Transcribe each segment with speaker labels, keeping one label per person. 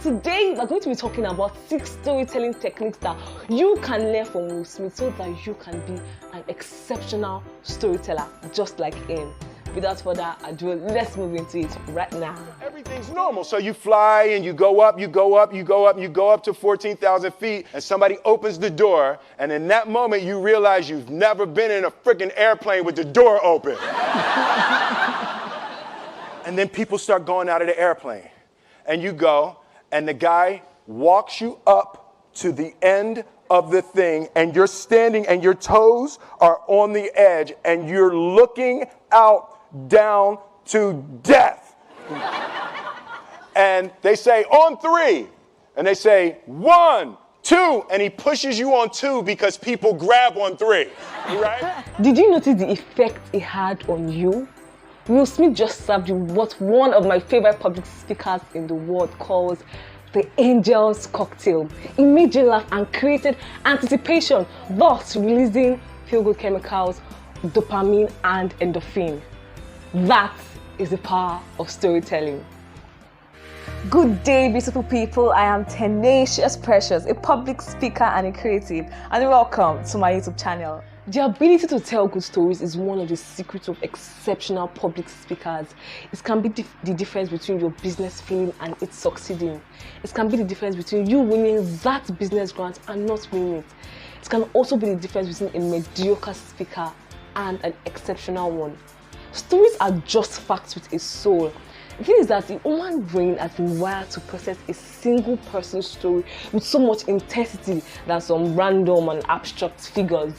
Speaker 1: today we're going to be talking about 6 storytelling techniques that you can learn from Will Smith so that you can be an exceptional storyteller just like him. Without further ado, let's move into it right now.
Speaker 2: Everything's normal. So you fly and you go up to 14,000 feet, and somebody opens the door, and in that moment you realize you've never been in a freaking airplane with the door open. And then people start going out of the airplane. And you go, and the guy walks you up to the end of the thing, and you're standing and your toes are on the edge, and you're looking out down to death. And they say, on 3. And they say, 1, 2. And he pushes you on 2 because people grab on 3. Right?
Speaker 1: Did you notice the effect it had on you? Will Smith just served you what one of my favorite public speakers in the world calls the angel's cocktail. It made you laugh and created anticipation, thus releasing feel-good chemicals, dopamine and endorphin. That is the power of storytelling. Good day, beautiful people. I am Tenacious Precious, a public speaker and a creative, and welcome to my YouTube channel. The ability to tell good stories is one of the secrets of exceptional public speakers. It can be the difference between your business failing and it succeeding. It can be the difference between you winning that business grant and not winning it. It can also be the difference between a mediocre speaker and an exceptional one. Stories are just facts with a soul. The thing is that the human brain has been wired to process a single person's story with so much intensity than some random and abstract figures.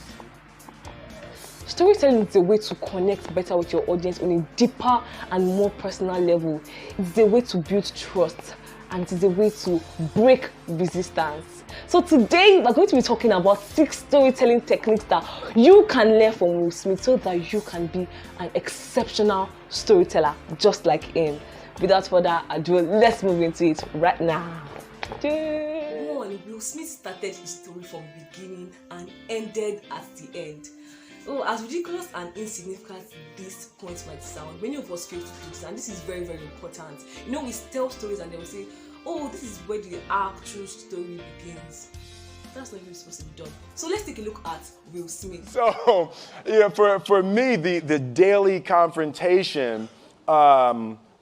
Speaker 1: Storytelling is a way to connect better with your audience on a deeper and more personal level. It's a way to build trust, and it is a way to break resistance. So today we're going to be talking about 6 storytelling techniques that you can learn from Will Smith so that you can be an exceptional storyteller just like him. Without further ado, let's move into it right now.
Speaker 3: Will Smith started his story from the beginning and ended at the end. Oh, as ridiculous and insignificant this point might sound, many of us fail to do this, and this is very, very important. You know, we tell stories and they will say, oh, this is where the actual story begins. That's not even supposed to be done. So let's take a look at Will Smith.
Speaker 2: So, for me, the daily confrontation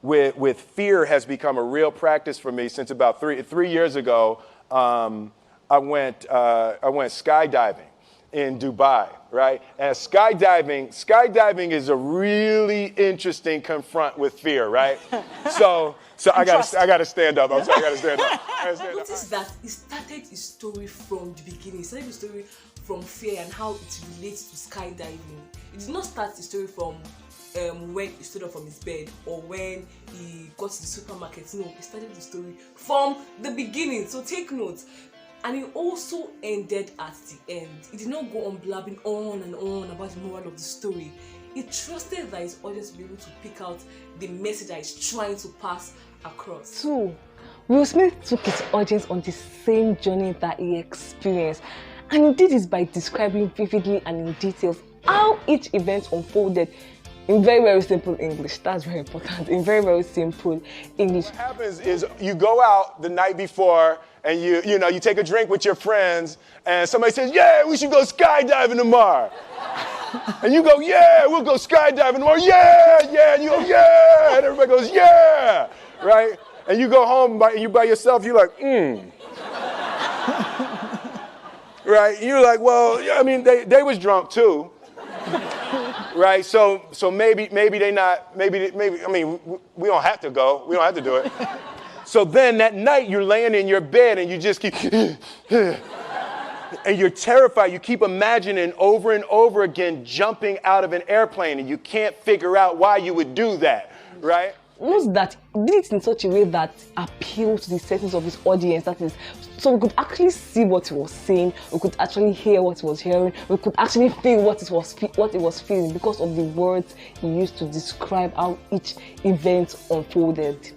Speaker 2: with fear has become a real practice for me since about three years ago. I went skydiving in Dubai, right? And skydiving is a really interesting confront with fear, right? So I gotta stand up. I'm sorry, I gotta stand up.
Speaker 3: Notice that he started his story from the beginning. He started his story from fear and how it relates to skydiving. He did not start the story from when he stood up from his bed or when he got to the supermarket. No, he started the story from the beginning. So take note. And he also ended at the end. He did not go on blabbing on and on about the moral of the story. He trusted that his audience would be able to pick out the message that he's trying to pass across.
Speaker 1: 2. Will Smith took his audience on the same journey that he experienced, and he did this by describing vividly and in details how each event unfolded in very, very simple English. That's very important. In very, very simple English.
Speaker 2: What happens is you go out the night before and you take a drink with your friends and somebody says, yeah, we should go skydiving tomorrow. And you go, yeah, we'll go skydiving tomorrow. Yeah. And you go, yeah. And everybody goes, yeah. Right? And you go home and by yourself, you're like, Right? You're like, well, I mean, they was drunk too. Right, so maybe they not, maybe, I mean, we don't have to go. We don't have to do it. So then that night you're laying in your bed and you just keep, and you're terrified. You keep imagining over and over again jumping out of an airplane and you can't figure out why you would do that, right?
Speaker 1: Notice that he did it in such a way that appealed to the settings of his audience. That is, so we could actually see what he was saying, we could actually hear what he was hearing, we could actually feel what he was feeling because of the words he used to describe how each event unfolded.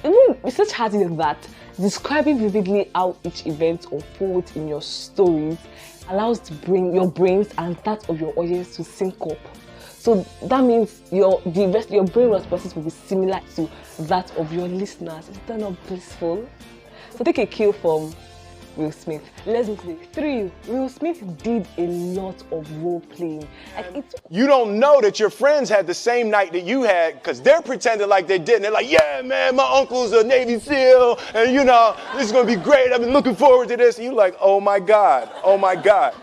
Speaker 1: Even research has it that describing vividly how each event unfolds in your stories allows your brains and that of your audience to sync up. So So that means your brain responses will be similar to that of your listeners. Is that not blissful? So take a cue from Will Smith. Let's look at 3. Will Smith did a lot of role playing.
Speaker 2: You don't know that your friends had the same night that you had because they're pretending like they didn't. They're like, yeah, man, my uncle's a Navy SEAL, and this is gonna be great. I've been looking forward to this. And you're like, oh my God.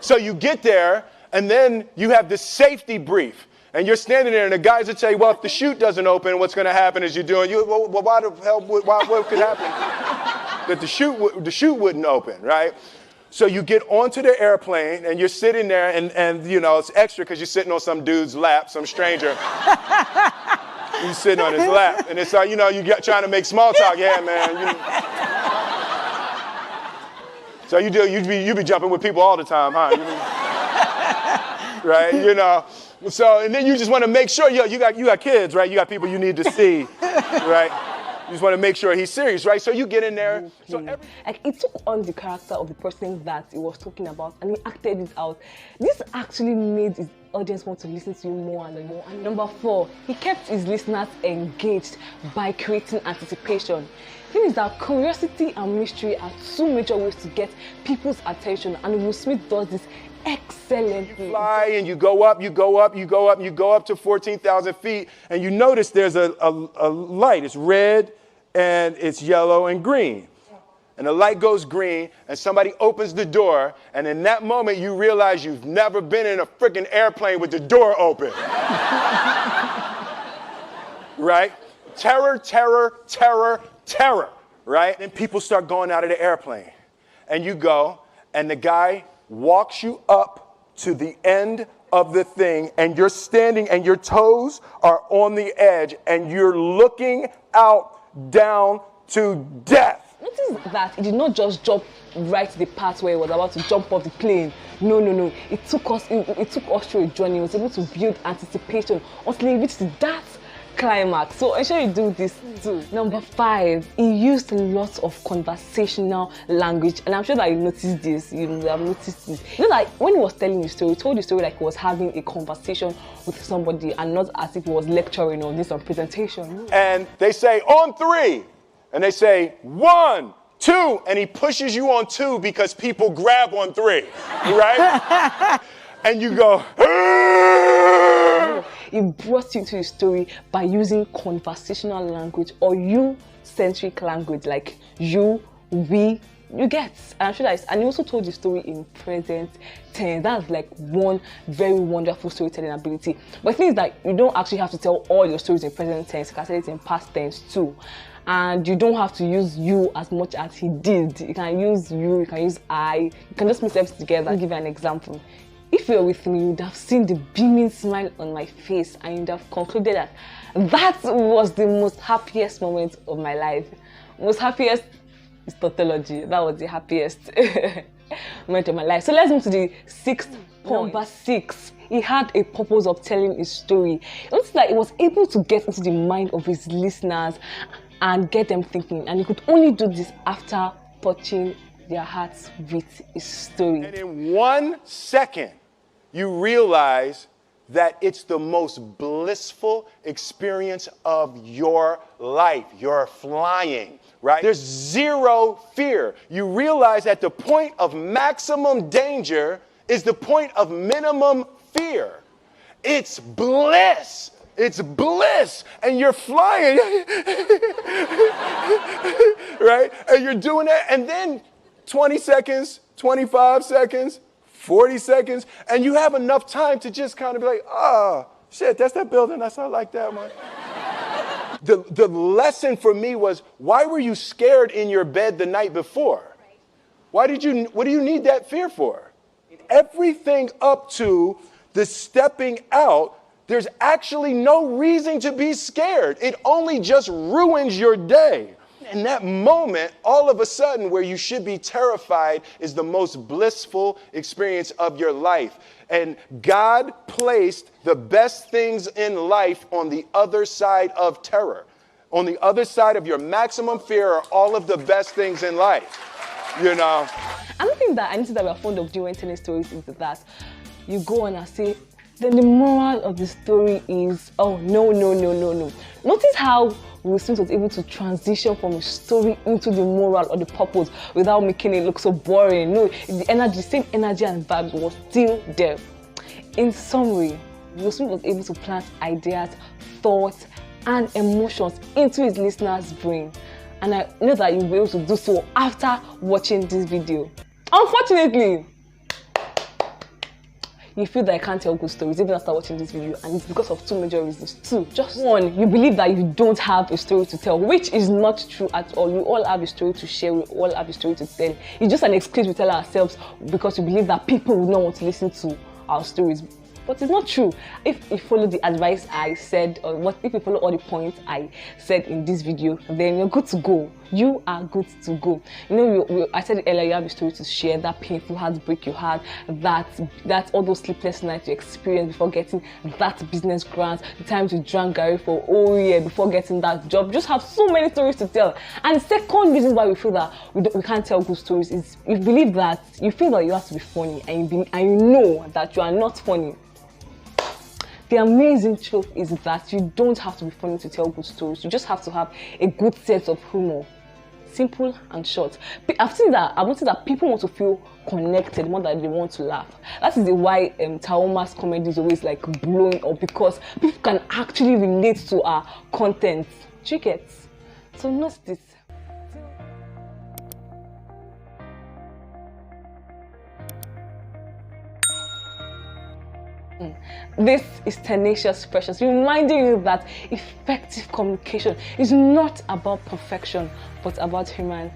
Speaker 2: So you get there, and then you have this safety brief. And you're standing there, and the guys will tell you, well, if the chute doesn't open, what's gonna happen is well, why the hell, what could happen? That the chute wouldn't open, right? So you get onto the airplane and you're sitting there and it's extra because you're sitting on some dude's lap, some stranger. You're sitting on his lap and it's like, trying to make small talk. Yeah, man. So you be jumping with people all the time, huh? Right? So, and then you just want to make sure, you got kids, right? You got people you need to see, right? You just want to make sure he's serious, right? So you get in there.
Speaker 1: It took on the character of the person that he was talking about and he acted it out. This actually made his audience want to listen to him more and more. And number 4, he kept his listeners engaged by creating anticipation. The thing is that curiosity and mystery are 2 major ways to get people's attention, and Will Smith does this excellently.
Speaker 2: You fly and you go up to 14,000 feet, and you notice there's a light. It's red and it's yellow and green. And the light goes green and somebody opens the door, and in that moment you realize you've never been in a freaking airplane with the door open. Right? Terror, right? Then people start going out of the airplane. And you go, and the guy walks you up to the end of the thing, and you're standing and your toes are on the edge and you're looking out down to death.
Speaker 1: Notice that he did not just jump right to the part where he was about to jump off the plane. No. It took us through a journey. He was able to build anticipation until he reached that climax. So ensure you do this too. Number 5, he used lots of conversational language, and I'm sure that you noticed this. You have noticed this. Like when he was telling the story, he told the story like he was having a conversation with somebody, and not as if he was lecturing or doing some presentation.
Speaker 2: And they say on 3, and they say 1, 2, and he pushes you on 2 because people grab on 3, right? And you go.
Speaker 1: He brought you into the story by using conversational language or you-centric language, like you, we, you get. And I'm sure that and he also told the story in present tense. That's like one very wonderful storytelling ability. But the thing is that you don't actually have to tell all your stories in present tense. You can say it in past tense too. And you don't have to use you as much as he did. You can use you can use I. You can just mix everything together. I'll give you an example. If you were with me, you would have seen the beaming smile on my face, and you'd have concluded that that was the most happiest moment of my life. Most happiest is tautology. That was the happiest moment of my life. So let's move to the 6th point. Number 6. He had a purpose of telling his story. It was like he was able to get into the mind of his listeners and get them thinking. And he could only do this after touching their hearts with his story.
Speaker 2: And in 1 second, you realize that it's the most blissful experience of your life. You're flying, right? There's 0 fear. You realize that the point of maximum danger is the point of minimum fear. It's bliss. It's bliss. And you're flying, right? And you're doing that. And then 20 seconds, 25 seconds, 40 seconds, and you have enough time to just kind of be like, oh, shit, that's that building. I like that one. The lesson for me was, why were you scared in your bed the night before? What do you need that fear for? Everything up to the stepping out, there's actually no reason to be scared. It only just ruins your day. In that moment, all of a sudden, where you should be terrified is the most blissful experience of your life. And God placed the best things in life on the other side of terror. On the other side of your maximum fear are all of the best things in life.
Speaker 1: Another thing that I noticed that we're fond of doing when telling stories is that you go on and say, Then the moral of the story is, oh, no. Notice how Will Smith was able to transition from a story into the moral or the purpose without making it look so boring. No, the same energy and vibes was still there. In summary, Will Smith was able to plant ideas, thoughts, and emotions into his listener's brain. And I know that you'll be able to do so after watching this video. Unfortunately, you feel that I can't tell good stories even after watching this video, and it's because of two major reasons. Two, just one, you believe that you don't have a story to tell, which is not true at all. We all have a story to share, we all have a story to tell. It's just an excuse we tell ourselves because we believe that people would not want to listen to our stories. But it's not true. If you follow the advice I said, or if you follow all the points I said in this video, then you're good to go. You are good to go. You know, I said earlier, you have a story to share, that painful heartbreak you had, that all those sleepless nights you experienced before getting that business grant, the times you drank Gary for a whole year before getting that job. You just have so many stories to tell. And the second reason why we feel that we can't tell good stories is you believe that you feel that you have to be funny, and you know that you are not funny. The amazing truth is that you don't have to be funny to tell good stories. You just have to have a good sense of humor. Simple and short. I've noticed that people want to feel connected more than they want to laugh. That is why Taoma's comedy is always like blowing up, because people can actually relate to our content. Do you get? So note this. This is Tenacious Precious, reminding you that effective communication is not about perfection, but about human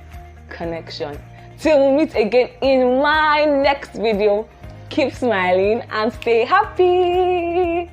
Speaker 1: connection. Till we meet again in my next video, keep smiling and stay happy.